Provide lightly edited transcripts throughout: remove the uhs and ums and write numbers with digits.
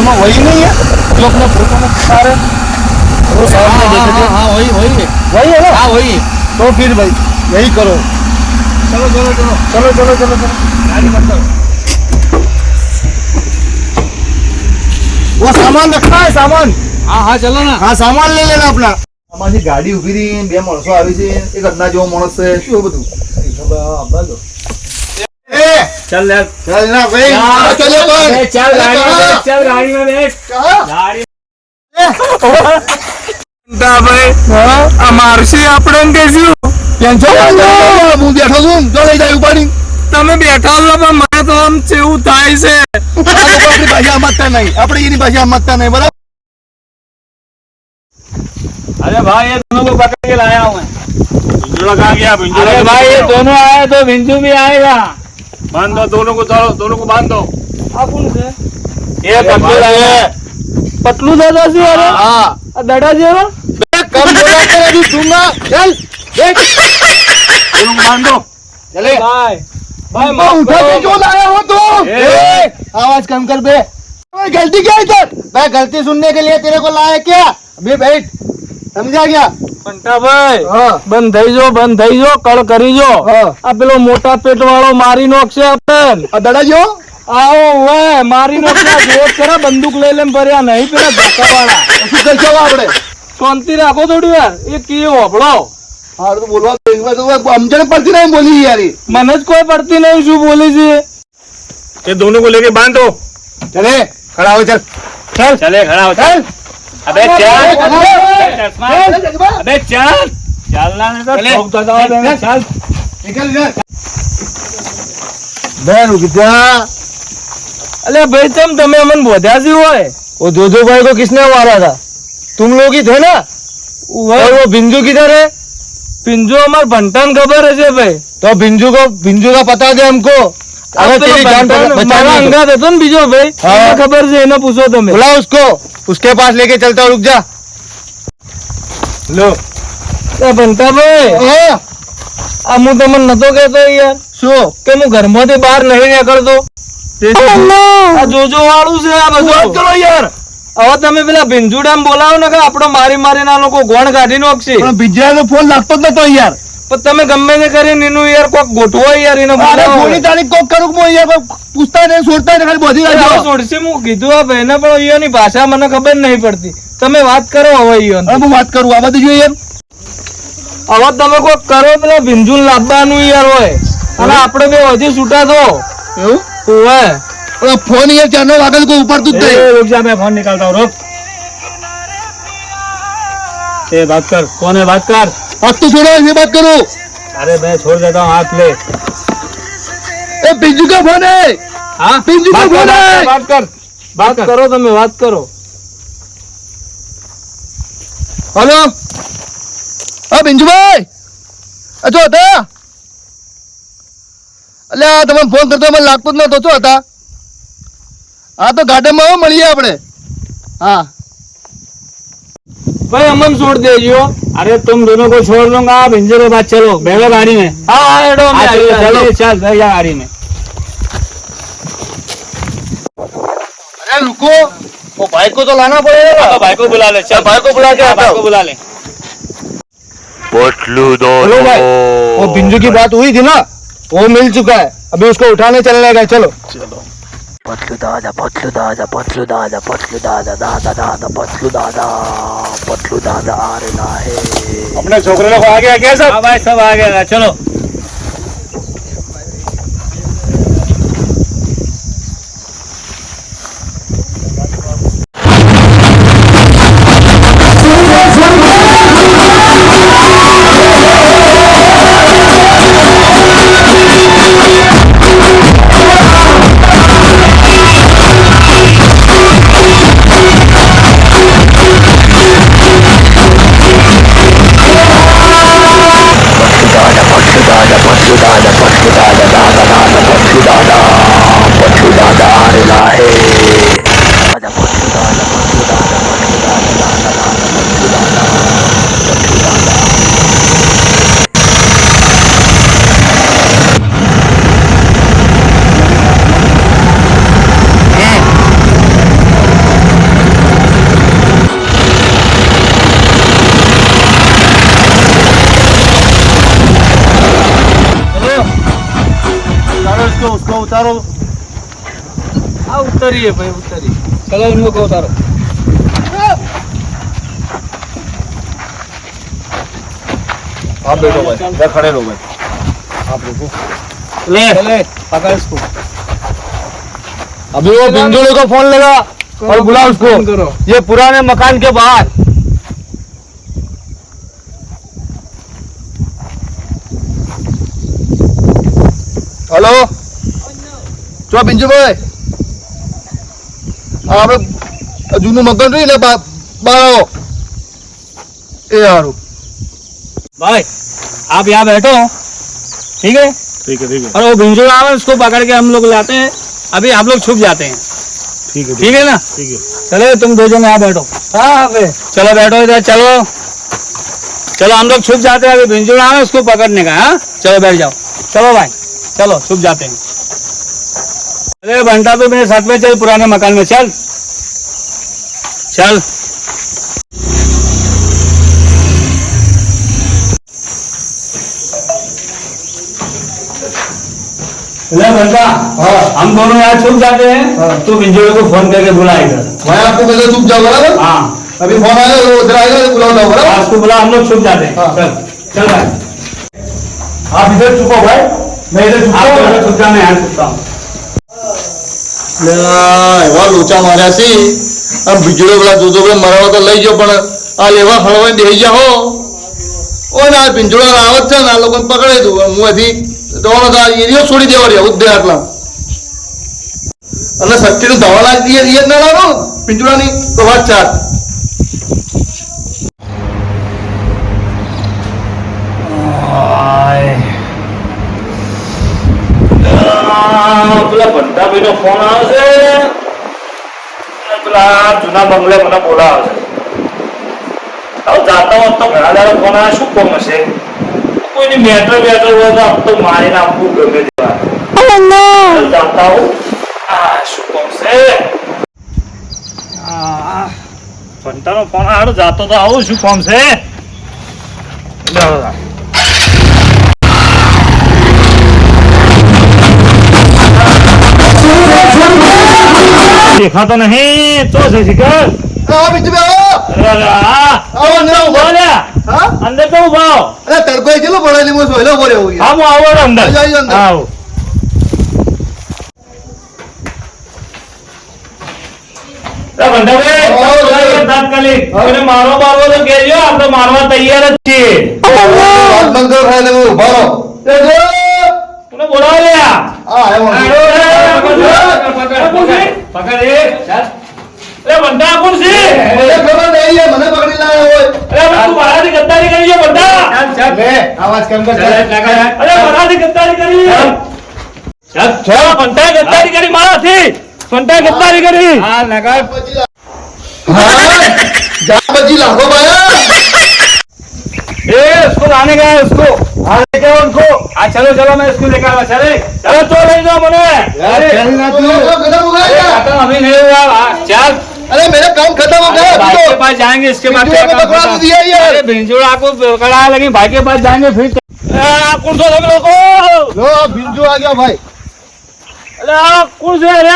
में वही नहीं है जो अपने फोटो में दिखा रहे वो सामने देखे। हाँ वही है ना। हाँ वही। तो फिर भाई यही करो। चलो चलो चलो चलो चलो चलो चलो गाड़ी मत करो। वो सामान रखना है सामान। हाँ हाँ चलो ना। हाँ सामान ले लेना अपना। અમારી ગાડી ઊભી રહી બે માણસો આવી છે એક અદના જેવો માણસ છે શું બધું चल यार चल ना भाई चलो चल गाड़ी में बैठ गाड़ी भाई અમારસી આપણને કેશું ટેન્શન હું બેઠો છું જો લઈ જાય ઉપાડી તમે બેઠા છો પણ મને તો આમ ચેવું થાય છે આપણી ભાષા સમજતા નહીં આપણે એની ભાષા સમજતા નહીં બરાબર। अरे भाई ये दोनों को पकड़ के लाया हूँ मैं। भिंजू लगा गया भिंजू। अरे भाई ये दोनों आए तो भिंजू भी आएगा। बांध दो दोनों को, चलो दोनों को बांध दो। आप कौन से? ये पतलू है। पतलू दादा जी अरे हाँ दादा जी अरे कम बोला तो अभी दूंगा चल देख दोनों को बांध दो चले भाई भाई उठा के क्यों लाया हो तू आवाज कम कर बे गलती क्या है इधर मैं गलती सुनने के लिए तेरे को लाया क्या अभी बैठ समझा गया બંટા ભાઈ બંધ થઈ જો કળ કરી જો આ પેલો મોટા પેટ વાળો મારી નોખશે આપણે આ દડા જો આવો ઓય મારી નોખશે જોત કરે બંદૂક લઈ લેમ ભર્યા નહીં પેલા ધક્કા વાળા શું કરશો આપણે શાંતિ રાખો થોડી વાર એ કી હોબળો હાર તો બોલવા તો સમજણ પડતી નહીં બોલી યાર મને જ કોઈ પડતી નહીં શું બોલી છે ये दोनों को लेके बांध दो चले खड़ा हो चल चल चले खड़ा हो चल अबे चल अबे चल चलना नहीं तो ठोक दो चल निकल इधर बहन रुक जा अरे भाई તમે અમન બોધ્યા છી હોય वो जोजो भाई को किसने मारा था तुम लोग ही थे ना और वो बिंजू किधर है बिंजू हमारे भंटन खबर है भाई तो बिंजू का पता दे हमको अगर तेरी जान बचाना अंगा देतो ना बीजो भाई खबर से ना पूछो तुम्हें बुला उसको उसके पास लेके चलता रुक जा लो बनता भाई હું તમને નતો કહેતો યાર શું કે હું ઘરમાંથી બહાર નહીં નીકળતો આ જોજો વાળું છે આ બધું કરો યાર હવે તમે પેલા ભીંજુડામ બોલાવો ને કે આપણો મારી મારીને આ લોકો ગોણ કાઢી નાખશે પણ ભીંજરાનો ફોન લાગતો જ નતો યાર પણ તમે ગમે તે કરીને એનું યાર કોક ગોઠવો યાર એને બોલાવો ગોળી તારીખ કોક કરું હું યાર પૂછતા નહીં છોડતા નહીં ખાલી બોધી રાખજો છોડશે હું કીધું આ ભાઈને પણ ઈયોની ભાષા મને ખબર નહીં પડતી તમે વાત કરો હવે ઈયોને હું વાત કરું આ બધું જોઈએ યાર હવે તમે કોક કરો પેલા ભીંજુન લાવવાનું યાર હોય અને આપણે બે હજી છૂટા થો એવું ઓય ઓલા ફોન યાર ચાનો વાગલ કોઈ ઉપાડતું જ નહીં रुक जा मैं फोन निकालता हूं रुक ए बात कर कौन है बात कर हाथ तो छोड़ो ये बात करो अरे मैं छोड़ देता हूं हाथ ले ए बिंजू का फोन है हां बिंजू का फोन है बात करो તમે વાત કરો हेलो आ बिंजू भाई अजो હતા અલ્યા તમે ફોન કરતો મને લાગતો જ નતો છો હતા हाँ तो गार्डन में મળીએ આપણે हाँ भाई अमन छोड़ दीजिए अरे तुम दोनों को छोड़ दूंगा भिंजर के बाद चलो बैठो गाड़ी में हाँ चलो चल बैठ जा गाड़ी में अरे रुको वो भाई को तो लाना पड़ेगा तो भाई को बुला ले चल भाई को बुला के भाई को बुला ले पतलू दो वो भिंजू की बात हुई थी ना वो मिल चुका है अभी उसको उठाने चलने का चलो चलो पतलू दादा पतलू दादा पतलू दादा पतलू दादा दादा दादा पतलू दादा आ रहा है अपने छोकरे लोग आ गया क्या सब हाँ भाई सब आ गया चलो उतारो उतरिए भाई उतरिए चलो इनको को उतारो आप बैठो भाई खड़े रहो भाई आप देखो ले पकड़ इसको अभी वो बिंदुले को फोन लगा और बुला उसको ये पुराने मकान के बाहर हेलो चो पिंजू भाई આપણે જૂનું મકાન રહ્યું ને બાળો એ હારું भाई आप यहाँ बैठो ठीक है और वो भिंजोड़ आवे उसको पकड़ के हम लोग लाते हैं अभी आप लोग छुप जाते हैं ठीक है ना चलो तुम दो जन यहाँ बैठो हाँ चलो बैठो इधर चलो चलो हम लोग छुप जाते हैं अभी भिंजोड़ आवे उसको पकड़ने का हाँ चलो बैठ जाओ चलो भाई चलो छुप जाते हैं अरे बंटा तो मेरे साथ में चल पुराने मकान में चल चल बंटा हाँ हम दोनों यहाँ छुप जाते हैं हाँ। तो बिंजोड़े को फोन करके बुलाएगा मैं आपको कहता चुप जाओ बराबर हाँ अभी फोन आएगा वो उधर आएगा तो बुलाओ जाओ बराबर उसको बुला हम लोग छुप जाते हैं हाँ। चल चल भाई आप इधर छुपो भाई मैं इधर आप छुपा दोनों छुप जाना यहाँ छुपता हूँ એવા લોચા માર્યા છે આમ બીજડો પેલા જોજો ભાઈ મરાવા તો લઈ જાઓ પણ આ લેવા હળવાઈ બેસી જાઓ ઓ ના પિંજોડા આવત છે ને આ લોકોને પકડાઈ દઉં હું અહીંથી દવાનો તો એરિયો છોડી દેવા રહ્યા ઉદ્દે આટલા અને સચ્ચીનું દવા લાગી દઈએ રિયત ના લાવો પિંજોડાની તો વાત ચાર પેલા બંટાભાઈ નો ફોન આવે છે પેલા જૂના બંગલે મને બોલાવે છે હવે જાતા હોત તો ઘણા દાડા ફોન આવે શું કોમ હશે કોઈની મેટર હોય તો આપ તો મારીને આપવું ગમે તેવા જાતા હું શું કોમ છે બંટાનો ફોન આવે જાતો તો આવું શું કોમ છે देखा तो नहीं तो से शिकर આવો બીજું આવો अरे આવો અંદર આવો बोलिया હા अंदर तो उभाओ અરે તડકો ચલો ભણાયેલી મો સોયલો બોલે હોઈ हम आओ अंदर जाइए अंदर। आओ अरे बंदा भाई आओ, आओ। तात्कालिक अरे मारो मारो तो कहजो आप तो मारवा तैयार જ છીએ વાત બંધ કરો ખાઈને હું ભારો तूने बोला लिया આ આવ્યો पकड़ एक अरे बंदा कौन सी મને ખબર નહીં है મને પકડી લાયા હોય अरे तू मारा से गद्दारी करी है बंदा બે આવાજ કેમ કર अरे मारा से गद्दारी करी चल बंदा गद्दारी करी मारा थी बंदा गद्दारी करी हां लगा हाँ जा बजी लाखों भाया ए उसको लाने गया उसको हाँ लेके आओ उनको हाँ चलो चलो मैं इसको लेकर आऊंगा चले चलो तो ले जाओ मने खत्म हो गया खत्म अभी नहीं हुआ चल अरे मेरा काम खत्म हो गया भाई अभी के तो पास जाएंगे इसके बाद भिंजोड़ा को पकड़ा तो दिया यार। अरे भिंजोड़ा को पकड़ा है लेकिन भाई के पास जाएंगे फिर कौन सा सब लोगों लो बिंजू आ गया भाई अरे कौन से अरे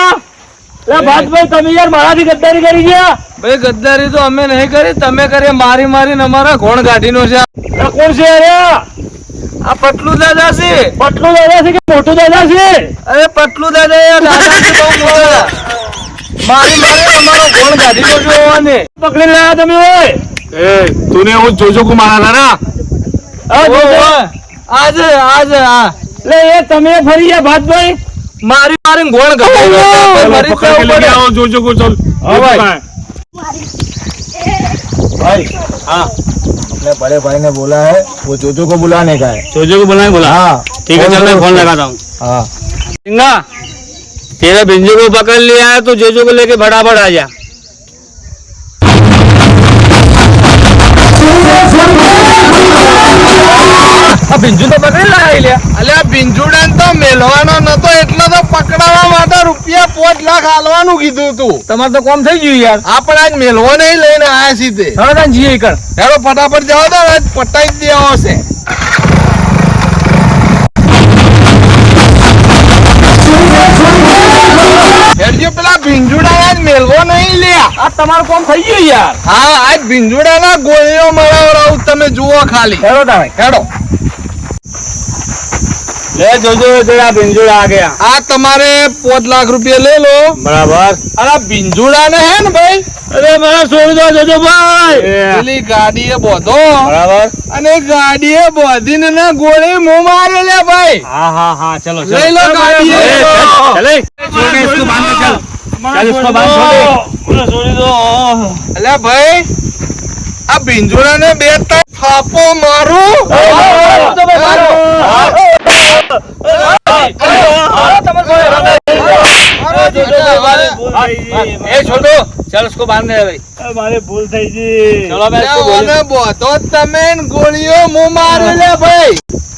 अरे बात भाई તમે યાર મારાથી ગદ્દારી કરી ગયા ભાઈ ગદ્દારી તો અમે નહીં કરી તમે કરી મારી મારીને અમારા ઘોણ કાઢીનો છે અરે કોણ છે અરે આ પટલું દાદા છે પટલું દાદા છે કે મોટું દાદા છે અરે પટલું દાદા યાર દાદા છે બહુ મોટા મારી મારી અમારો ઘોણ કાઢીનો છે ઓને પકડી લાયા તમે ઓય ए तूने वो जोजो को मारा था ना આજે આજે આ લે એ તમે ફરી ગયા ભાતભાઈ મારી મારીને ઘોણ કાઢીનો મરી पकड़ के लेके आओ जोजो को चल हाँ भाई। भाई हाँ अपने बड़े भाई ने बोला है वो जोजो को बुलाने का है सोजो को बुलाए बोला हाँ ठीक है चल मैं फोन लगाता हूँ हाँ सिंगा तेरे भिंजू को पकड़ लिया है तो जोजो को लेके फटाफट आ जा આ બિંજુ તો પકડી લાવી લે અલ્યા બિંજુડાને તો મેલવાનો નતો એટલે તો પકડાવવા માટે રૂપિયા 5 લાખ આલવાનું કીધું તું તમારે તો કોમ થઈ ગયું યાર આપણે આજ મેલવો નહીં લઈને આયા સીધે હવે તાન જીએ કર હેરો ફટાફટ જાઓ તો આજ પટાઈ જ દેવો છે હેડજો પેલા ભીંજુડા જ મેલવો નહીં લ્યા. આ તમારું કામ થઈ ગયું યાર. હા આજ ભીંજુડાના ગોળીઓ મળાવરાવું તમે જુઓ ખાલી. હેડો તમે. હેડો. લે જોજો તેરા પિંજુડા આ ગયા. આ તમારે 5 લાખ રૂપિયા લઈ લો. બરાબર. અને ભીંજુડા ને હે ને ભાઈ, અરે મને છોડી દો જોજો ભાઈ. પેલી ગાડીએ બોધો બરાબર. અને ગાડીએ બોધીને ના ગોળી મું મારે લે ભાઈ. हाँ हाँ हाँ चलो चलो ले लो गाड़ी ए, ले लो। चल छोड़ के इसको बांध दे, चल चल इसको बांध छोड़ दो। અલ્યા ભાઈ આ ભીંજુડા ને 2 થાપો મારું. ए छोड़ दो, चल उसको बांध दे भाई। हमारे भूल થઈ ગઈ। चलो मैं इसको बोल ઓને બોધો તમે ને ગોળીઓ મું મારે લે ભાઈ.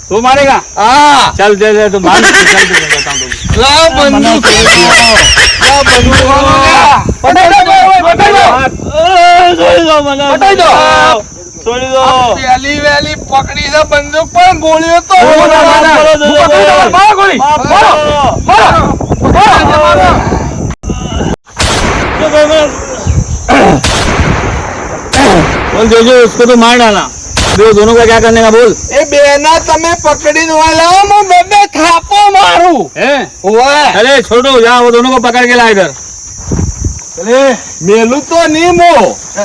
तू मारेगा? હા चल दे दे तू मार, चल तू बताऊं तुझे। લાવ બંદૂક. લાવ બંદૂક. પટાઈ દો ભાઈ, પટાઈ દો। છોડી દો મને, પટાઈ દો, છોડી દો। પેલી વેલી પકડી છે બંદૂક પણ ગોળીઓ તો મારો ગોળી, મારો મારો। बोल जोजो उसको तो मार डाला। देखो दोनों का क्या करने का बोल। એ બેના તમે પકડીને વાલા હું 2 થાપો મારું. हैं? ઓય अरे छोड़ो, जा वो दोनों को पकड़ के ला इधर। અરે મેલું તો નહીં મો.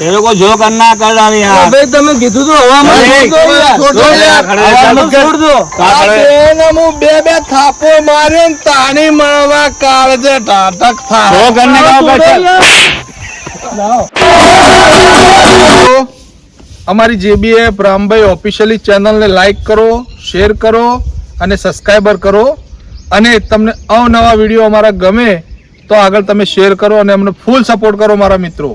तेरे को जो करना कर डाली यहाँ। ભાઈ તમે કીધું તો હવામાં અરે, છોડ દો યાર. છોડ દો યાર. હવામાં છોડ દો। આ બેને હું 2 થાપો મારે ને તાણી મળવા કાળજે ટાટક થાય. जो करने का होगा चल। અમારી JBF રામભાઈ ઓફિશિયલી ચેનલને લાઈક કરો, શેર કરો અને સબસ્ક્રાઇબર કરો. અને તમને અવનવા વિડીયો અમારા ગમે તો આગળ તમે શેર કરો અને અમને ફૂલ સપોર્ટ કરો મારા મિત્રો.